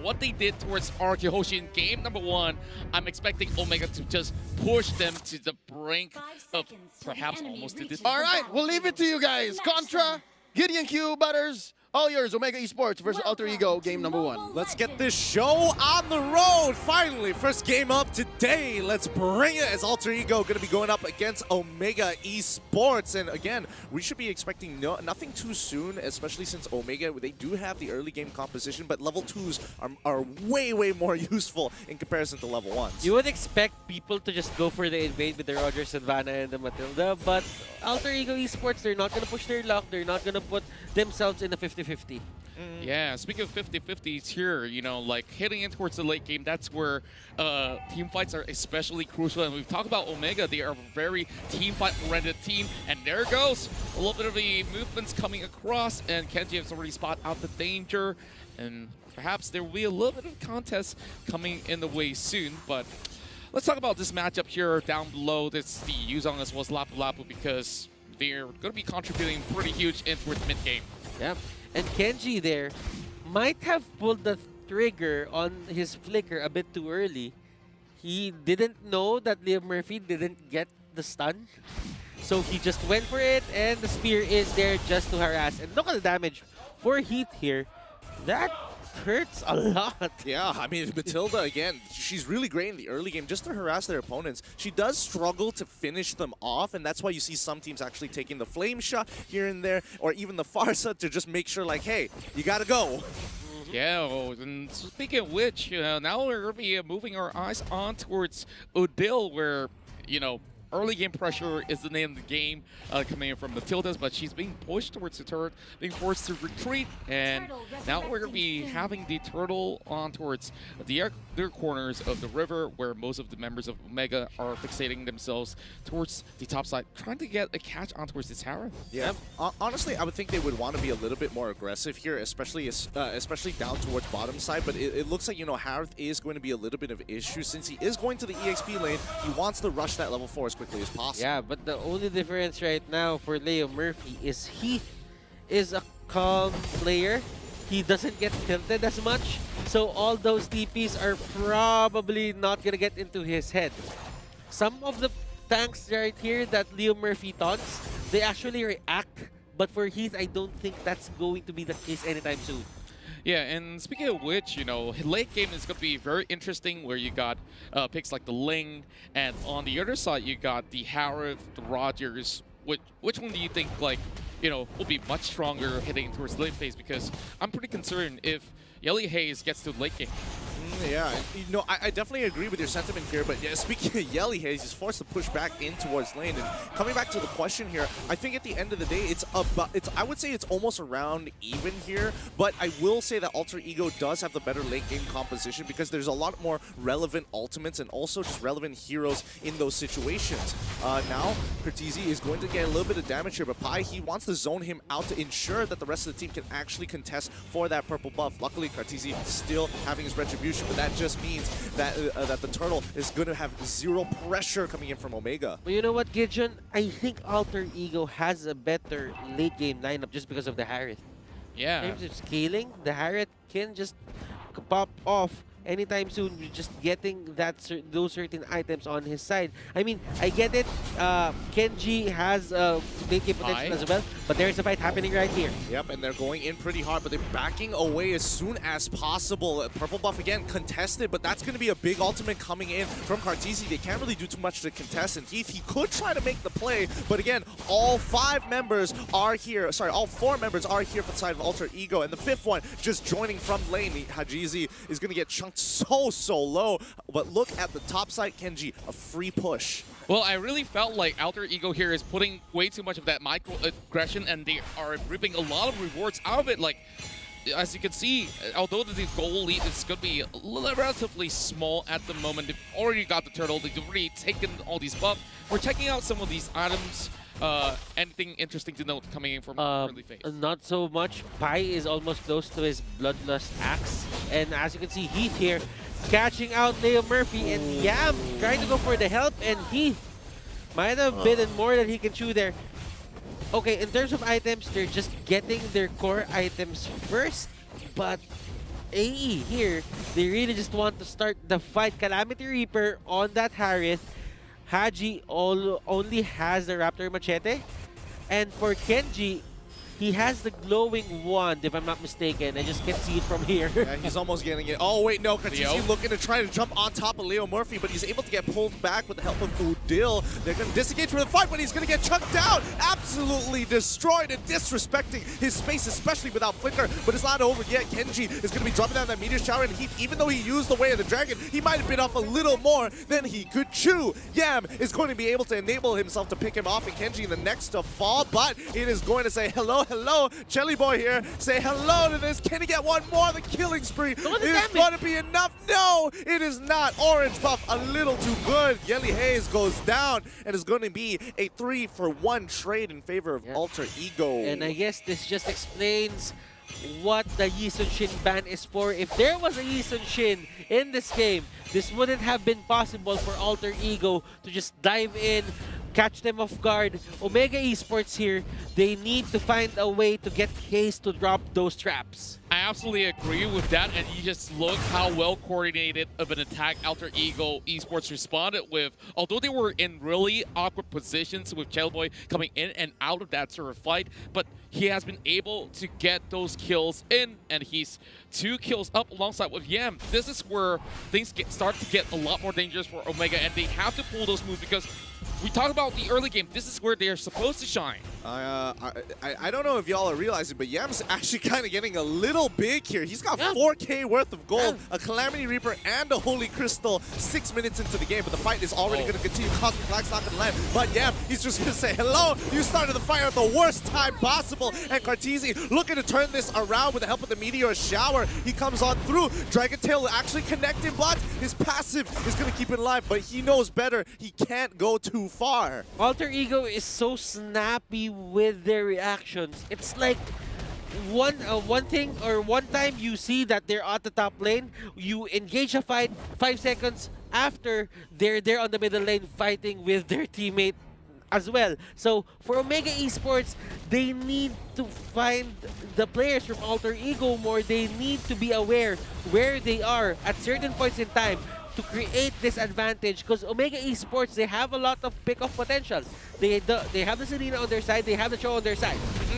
what they did towards RK Hoshi in game number 1, I'm expecting Omega to just push them to the brink of perhaps almost to this. All right, we'll leave it to you guys. Contra, Gideon Q, Butters, all yours. Omega Esports versus Alter Ego, game number 1. Let's get this show on the road. Finally, first game up today. Let's bring it as Alter Ego going to be going up against Omega Esports. And again, we should be expecting nothing too soon, especially since Omega, they do have the early game composition, but level 2s are way, way more useful in comparison to level 1s. You would expect people to just go for the invade with the Roger, Sylvana, and the Matilda, but Alter Ego Esports, they're not going to push their luck. They're not going to put themselves in a 50-50. Yeah, speaking of 50-50s here, you know, like hitting in towards the late game, that's where team fights are especially crucial. And we've talked about Omega, they are a very team fight-oriented team. And there goes a little bit of the movements coming across, and Kenji has already spotted out the danger. And perhaps there will be a little bit of contest coming in the way soon. But let's talk about this matchup here down below. This is the Yuzong as well as Lapu Lapu, because they're going to be contributing pretty huge in towards mid-game. Yeah. And Kenji there might have pulled the trigger on his flicker a bit too early. He didn't know that Liam Murphy didn't get the stun. So he just went for it, and the spear is there just to harass. And look at the damage for Heath here. That hurts a lot. Yeah, I mean, Matilda, again, she's really great in the early game just to harass their opponents. She does struggle to finish them off, and that's why you see some teams actually taking the flame shot here and there, or even the Farsa to just make sure, like, hey, you gotta go. Yeah, and speaking of which, now we're going to be moving our eyes on towards Odile, where, you know, early game pressure is the name of the game coming in from Matilda's, but she's being pushed towards the turret, being forced to retreat, and now we're going to be having the turtle on towards the other corners of the river, where most of the members of Omega are fixating themselves towards the top side, trying to get a catch on towards this Harith. Yeah, honestly, I would think they would want to be a little bit more aggressive here, especially down towards bottom side, but it looks like, you know, Harith is going to be a little bit of an issue since he is going to the EXP lane. He wants to rush that level 4 as quickly as possible. Yeah, but the only difference right now for Leo Murphy is Heath is a calm player. He doesn't get tilted as much, so all those TPs are probably not gonna get into his head. Some of the tanks right here that Leo Murphy taunts, they actually react, but for Heath, I don't think that's going to be the case anytime soon. Yeah, and speaking of which, you know, late game is going to be very interesting, where you got picks like the Ling, and on the other side you got the Harith, the Rogers. Which one do you think, like, you know, will be much stronger heading towards late phase? Because I'm pretty concerned if Yelly Hayes gets to late game. Yeah, you know, I definitely agree with your sentiment here, but yeah, speaking of Yelly Hayes, he's forced to push back in towards lane. And coming back to the question here, I think at the end of the day, I would say it's almost around even here, but I will say that Alter Ego does have the better late game composition because there's a lot more relevant ultimates and also just relevant heroes in those situations. Now, Cortese is going to get a little bit of damage here, but Pai, he wants to zone him out to ensure that the rest of the team can actually contest for that purple buff. Luckily, Cortese still having his retribution, but that just means that that the turtle is going to have zero pressure coming in from Omega. But you know what, Gideon? I think Alter Ego has a better late game lineup just because of the Harith. Yeah. In terms of scaling, the Harith can just pop off anytime soon. You're just getting those certain items on his side. I mean, I get it. Kenji has late game potential as well, but there's a fight happening right here. Yep, and they're going in pretty hard, but they're backing away as soon as possible. Purple buff again contested, but that's going to be a big ultimate coming in from Cortese. They can't really do too much to contest, and Heath, he could try to make the play, but again, all 5 members are here. Sorry, all 4 members are here for the side of Alter Ego, and the 5th one just joining from lane. Hajizi is going to get chunked so low, but look at the top side, Kenji, a free push. Well, I really felt like Alter Ego here is putting way too much of that micro-aggression, and they are reaping a lot of rewards out of it. Like, as you can see, although the goal lead is going to be relatively small at the moment, they've already got the turtle, they've already taken all these buffs. We're checking out some of these items. Anything interesting to note coming in from early phase? Not so much. Pai is almost close to his Bloodlust Axe. And as you can see, Heath here catching out Leo Murphy. And Yam trying to go for the help. And Heath might have bitten more than he can chew there. Okay, in terms of items, they're just getting their core items first. But AE here, they really just want to start the fight. Calamity Reaper on that Harith. Haji only has the Raptor Machete. And for Kenji, he has the glowing wand, if I'm not mistaken. I just can't see it from here. Yeah, he's almost getting it. Oh, wait, no. Kartisi Leo looking to try to jump on top of Leo Murphy, but he's able to get pulled back with the help of Udil. They're going to disengage from the fight, but he's going to get chucked down. Absolutely destroyed and disrespecting his space, especially without Flicker. But it's not over yet. Kenji is going to be dropping down that meteor shower, and even though he used the Way of the Dragon, he might have been off a little more than he could chew. Yam is going to be able to enable himself to pick him off, and Kenji the next to fall, but it is going to say hello, hello. Jelly Boy here, say hello to this. Can he get one more? The killing spree is going to be enough. No, it is not. Orange buff a little too good. Yelly Hayes goes down, and it's going to be a 3-for-1 trade in favor of Alter Ego. And I guess this just explains what the Yi Sun Shin ban is for. If there was a Yi Sun Shin in this game, this wouldn't have been possible for Alter Ego to just dive in, catch them off guard. Omega Esports here, they need to find a way to get Hayes to drop those traps. I absolutely agree with that, and you just look how well coordinated of an attack Alter Ego Esports responded with. Although they were in really awkward positions with Boy coming in and out of that sort of fight, but he has been able to get those kills in, and he's 2 kills up alongside with Yam. This is where things start to get a lot more dangerous for Omega, and they have to pull those moves because we talk about the early game. This is where they are supposed to shine. I don't know if y'all are realizing, but Yam's actually kind of getting a little big here. He's got 4K worth of gold, a Calamity Reaper, and a Holy Crystal 6 minutes into the game, but the fight is already going to continue. Cosmic Black's not going to land, but Yam, he's just going to say, hello, you started the fight at the worst time possible, and Kartisi looking to turn this around with the help of the Meteor Shower. He comes on through. Dragon Tail will actually connect him, but his passive is going to keep it alive, but he knows better. He can't go too far. Alter Ego is so snappy with their reactions. It's like one time you see that they're at the top lane, you engage a fight 5 seconds after they're there on the middle lane fighting with their teammate as well. So for Omega Esports, they need to find the players from Alter Ego more. They need to be aware where they are at certain points in time to create this advantage, because Omega Esports, they have a lot of pick-off potential. They have the Selena on their side, they have the Cho on their side.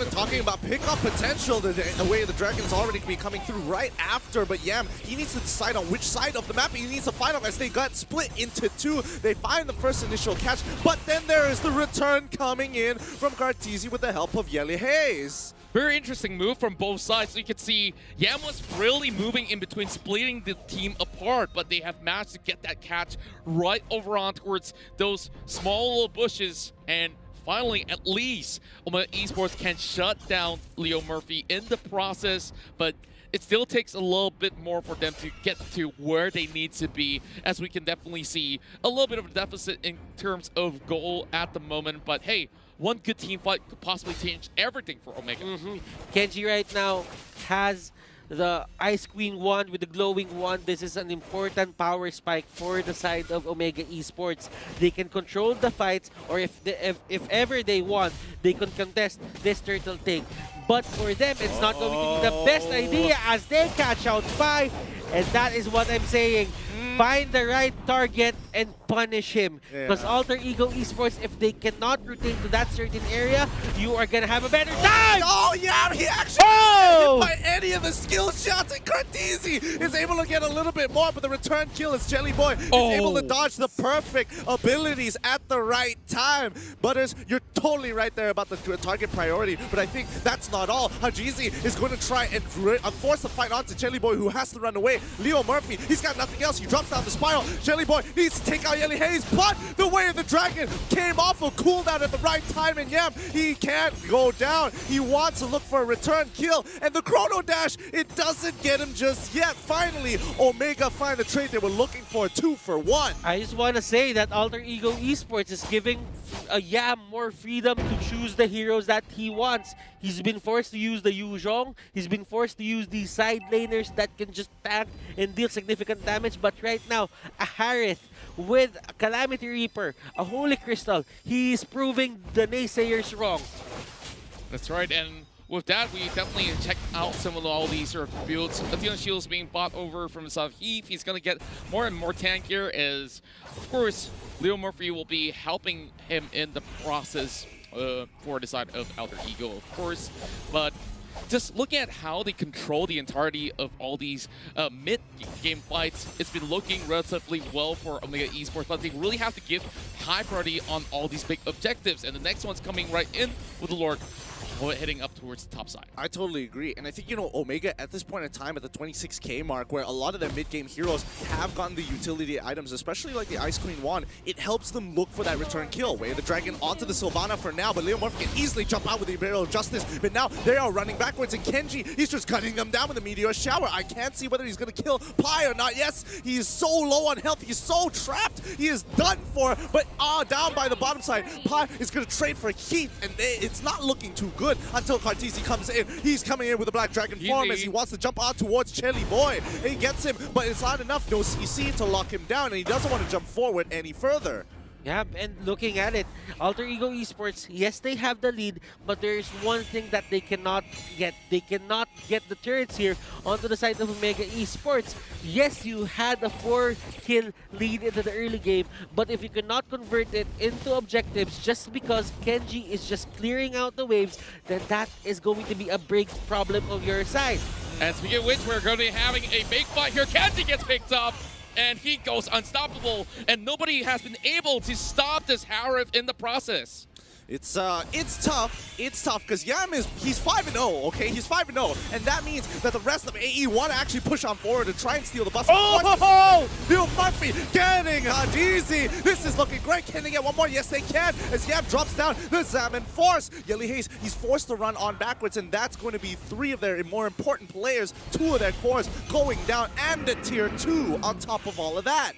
Talking about pick-off potential, the Way of the Dragon is already going to be coming through right after, but Yam, he needs to decide on which side of the map he needs to find out as they got split into 2. They find the first initial catch, but then there is the return coming in from Kartisi with the help of Yelly Hayes. Very interesting move from both sides. So you can see Yam was really moving in between, splitting the team apart, but they have managed to get that catch right over on towards those small little bushes, and finally, at least, Omega Esports can shut down Leo Murphy in the process, but it still takes a little bit more for them to get to where they need to be, as we can definitely see a little bit of a deficit in terms of goal at the moment. But hey, one good team fight could possibly change everything for Omega. Kenji right now has the Ice Queen wand with the glowing wand. This is an important power spike for the side of Omega Esports. They can control the fights, or if ever they want, they can contest this turtle take. But for them, it's not going to be the best idea as they catch out Pi. And that is what I'm saying. Find the right target and punish him. Because Alter Ego Esports, if they cannot rotate to that certain area, you are going to have a better time! Oh, yeah, he actually hit by any of the skill shots, and Kartisi is able to get a little bit more, but the return kill is Jelly Boy is able to dodge the perfect abilities at the right time. Butters, you're totally right there about the target priority, but I think that's not all. Hajizi is going to try and force the fight onto Jelly Boy, who has to run away. Leo Murphy, he's got nothing else. He drops down the spiral. Jelly Boy needs to take out Yelly Hayes, but the Way of the Dragon came off a cooldown at the right time, and Yam, he can't go down. He wants to look for a return kill, and the Chrono Dash, it doesn't get him just yet. Finally, Omega find the trade they were looking for, 2-for-1. I just want to say that Alter Ego Esports is giving Yam more freedom to choose the heroes that he wants. He's been forced to use the Yu Zhong. He's been forced to use these side laners that can just tank and deal significant damage. But right now, a Harith with a Calamity Reaper, a Holy Crystal, he's proving the naysayers wrong. That's right, and with that, we definitely check out some of all these sort of builds. Athena Shield's being bought over from South Heath. He's going to get more and more tankier as, of course, Leo Murphy will be helping him in the process for the side of Alter Ego, of course. But just looking at how they control the entirety of all these mid-game fights, it's been looking relatively well for Omega Esports, but they really have to give high priority on all these big objectives. And the next one's coming right in with the Lord heading up towards the top side. I totally agree. And I think, you know, Omega at this point in time at the 26k mark, where a lot of their mid-game heroes have gotten the utility items, especially like the Ice Queen Wand, it helps them look for that return kill. Way the Dragon onto the Sylvana for now, but Leo Murphy can easily jump out with the Imperial Justice. But now they are running backwards, and Kenji, he's just cutting them down with the Meteor Shower. I can't see whether he's going to kill Pi or not. Yes, he is so low on health. He's so trapped. He is done for, but down by the bottom side. Pi is going to trade for Heath, and it's not looking too good until Cartesi comes in. He's coming in with a Black Dragon form as he wants to jump out towards Chelly Boy. And he gets him, but it's not enough. No CC to lock him down, and he doesn't want to jump forward any further. Yeah, and looking at it, Alter Ego Esports, yes, they have the lead, but there's one thing that they cannot get. They cannot get the turrets here onto the side of Omega Esports. Yes, you had a 4-kill lead into the early game, but if you cannot convert it into objectives just because Kenji is just clearing out the waves, then that is going to be a big problem of your side. And speaking of which, we're going to be having a big fight here. Kenji gets picked up, and he goes unstoppable, and nobody has been able to stop this Harif in the process. It's tough. It's tough because Yam he's 5-0, okay? He's 5-0, and that means that the rest of AE want to actually push on forward and try and steal the bus. Oh! Leo Murphy getting Hajizi. This is looking great. Can they get one more? Yes, they can. As Yam drops down the Salmon Force. Yelly Hayes, he's forced to run on backwards, and that's going to be 3 of their more important players, 2 of their cores going down, and the tier 2 on top of all of that.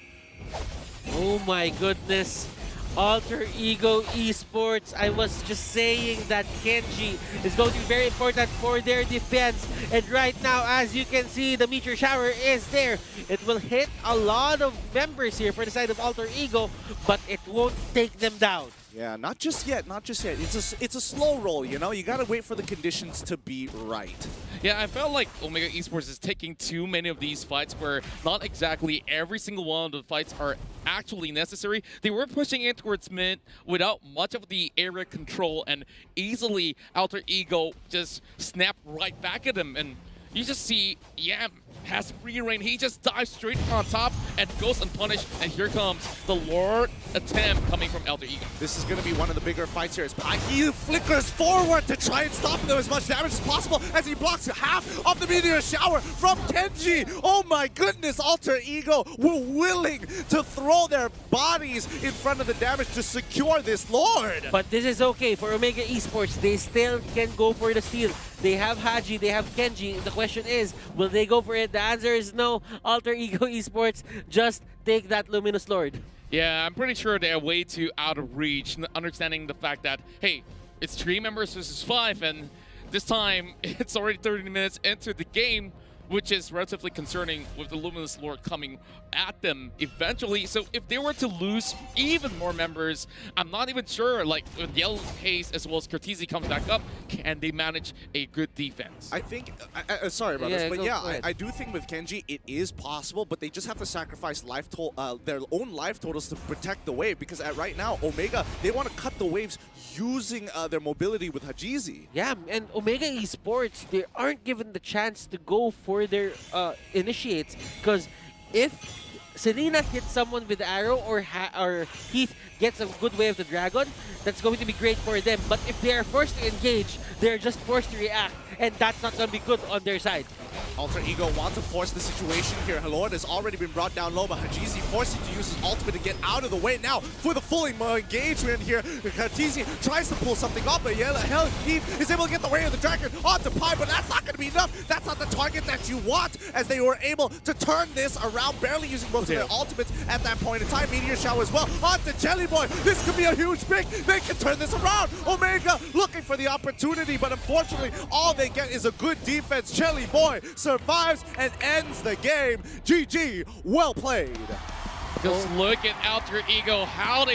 Oh my goodness. Alter Ego Esports, I was just saying that Kenji is going to be very important for their defense. And right now, as you can see, the Meteor Shower is there. It will hit a lot of members here for the side of Alter Ego, but it won't take them down. Yeah, not just yet, not just yet. It's a slow roll, you know? You gotta wait for the conditions to be right. Yeah, I felt like Omega Esports is taking too many of these fights where not exactly every single one of the fights are actually necessary. They were pushing in towards mid without much of the area control, and easily Alter Ego just snapped right back at them. And you just see Yam has free reign. He just dives straight on top and goes unpunished. And here comes the Lord attempt coming from Alter Ego. This is going to be one of the bigger fights here as He flickers forward to try and stop them as much damage as possible as he blocks half of the Meteor Shower from Kenji. Oh my goodness, Alter Ego were willing to throw their bodies in front of the damage to secure this Lord. But this is okay for Omega Esports. They still can go for the steal. They have Haji, they have Kenji. The question is, will they go for it? The answer is no. Alter Ego Esports, just take that Luminous Lord. Yeah, I'm pretty sure they're way too out of reach, understanding the fact that, hey, it's 3 members versus 5, and this time it's already 30 minutes into the game, which is relatively concerning with the Luminous Lord coming at them eventually. So if they were to lose even more members, I'm not even sure, like, with Yellow Haze as well as Cartesi comes back up, can they manage a good defense? I think, sorry about this, but yeah, I do think with Kenji it is possible, but they just have to sacrifice their own life totals to protect the wave, because right now, Omega, they want to cut the waves using their mobility with Hajizi. Yeah, and Omega Esports, they aren't given the chance to go for their initiates, because if Selena hits someone with arrow or Heath gets a good way of the dragon, that's going to be great for them. But if they are forced to engage, they're just forced to react, and that's not going to be good on their side. Alter Ego wants to force the situation here. Lord has already been brought down low, but Hajizi forcing to use his ultimate to get out of the way now for the full engagement here. Cartesi tries to pull something off, but Heath is able to get the way of the dragon onto Pi, but that's not going to be enough. That's not the target that you want, as they were able to turn this around, barely using most of their ultimates at that point in time. Meteor Shower as well onto Jelly Boy. This could be a huge pick. They can turn this around. Omega looking for the opportunity, but unfortunately, all they get is a good defense. Jelly Boy survives and ends the game. GG, well played. Just look at Alter Ego, how they